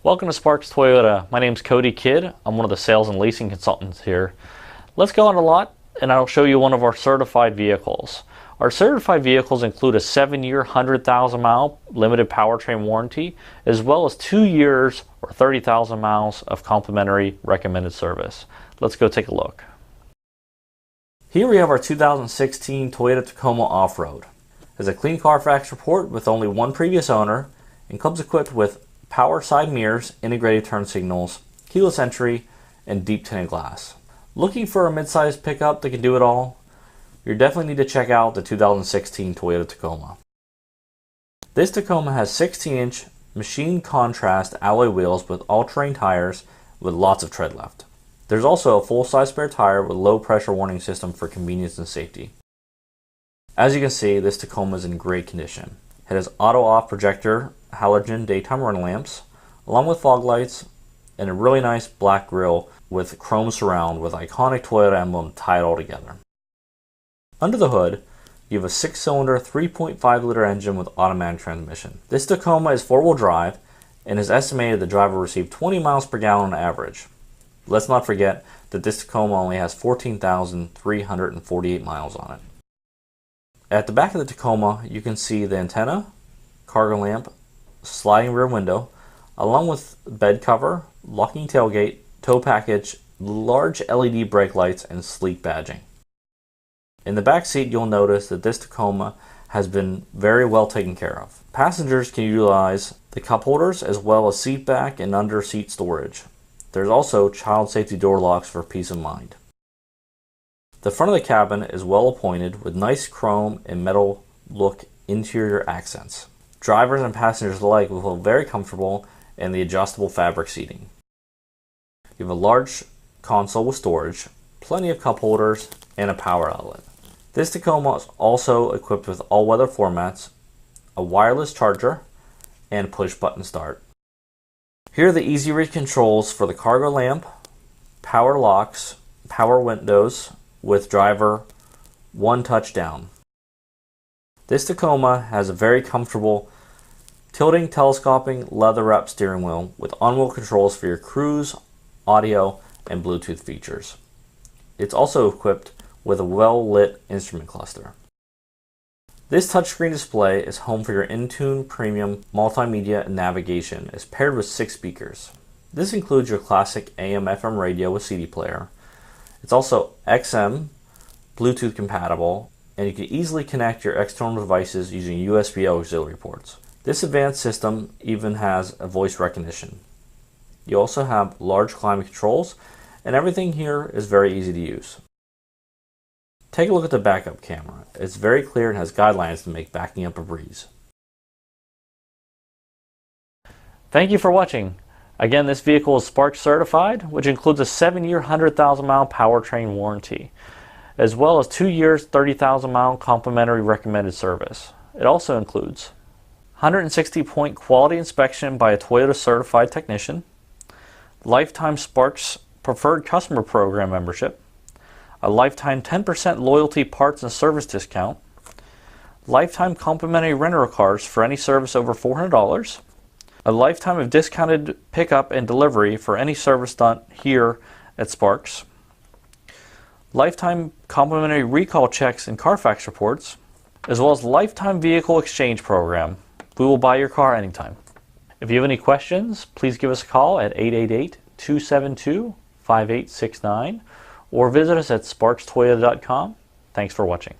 Welcome to Sparks Toyota. My name's Cody Kidd. I'm one of the sales and leasing consultants here. Let's go on the lot and I'll show you one of our certified vehicles. Our certified vehicles include a 7-year, 100,000 mile limited powertrain warranty, as well as 2 years or 30,000 miles of complimentary recommended service. Let's go take a look. Here we have our 2016 Toyota Tacoma Off-Road. It's a clean Carfax report with only one previous owner and comes equipped with power side mirrors, integrated turn signals, keyless entry, and deep tinted glass. Looking for a mid-size pickup that can do it all? You definitely need to check out the 2016 Toyota Tacoma. This Tacoma has 16-inch machine contrast alloy wheels with all-terrain tires with lots of tread left. There's also a full-size spare tire with low pressure warning system for convenience and safety. As you can see, this Tacoma is in great condition. It has auto-off projector halogen daytime running lamps, along with fog lights, and a really nice black grille with chrome surround with iconic Toyota emblem tied all together. Under the hood, you have a 6-cylinder 3.5 liter engine with automatic transmission. This Tacoma is 4-wheel drive and is estimated the driver will receive 20 miles per gallon on average. Let's not forget that this Tacoma only has 14,348 miles on it. At the back of the Tacoma, you can see the antenna, cargo lamp, sliding rear window, along with bed cover, locking tailgate, tow package, large LED brake lights, and sleek badging. In the back seat, you'll notice that this Tacoma has been very well taken care of. Passengers can utilize the cup holders as well as seat back and under seat storage. There's also child safety door locks for peace of mind. The front of the cabin is well appointed with nice chrome and metal look interior accents. Drivers and passengers alike will feel very comfortable in the adjustable fabric seating. You have a large console with storage, plenty of cup holders, and a power outlet. This Tacoma is also equipped with all-weather floor mats, a wireless charger, and push-button start. Here are the easy reach controls for the cargo lamp, power locks, power windows with driver one touch down. This Tacoma has a very comfortable tilting, telescoping, leather-wrapped steering wheel with on-wheel controls for your cruise, audio, and Bluetooth features. It's also equipped with a well-lit instrument cluster. This touchscreen display is home for your Intune Premium multimedia and navigation. It's paired with 6 speakers. This includes your classic AM/FM radio with CD player. It's also XM, Bluetooth compatible, and you can easily connect your external devices using USB auxiliary ports. This advanced system even has a voice recognition. You also have large climate controls, and everything here is very easy to use. Take a look at the backup camera. It's very clear and has guidelines to make backing up a breeze. Thank you for watching. Again, this vehicle is Sparks certified, which includes a 7-year, 100,000 mile powertrain warranty, as well as 2 years, 30,000 mile complimentary recommended service. It also includes 160-point quality inspection by a Toyota certified technician, lifetime Sparks preferred customer program membership, a lifetime 10% loyalty parts and service discount, lifetime complimentary rental cars for any service over $400, a lifetime of discounted pickup and delivery for any service done here at Sparks, lifetime complimentary recall checks and Carfax reports, as well as lifetime vehicle exchange program. We will buy your car anytime. If you have any questions, please give us a call at 888-272-5869 or visit us at sparkstoyota.com. Thanks for watching.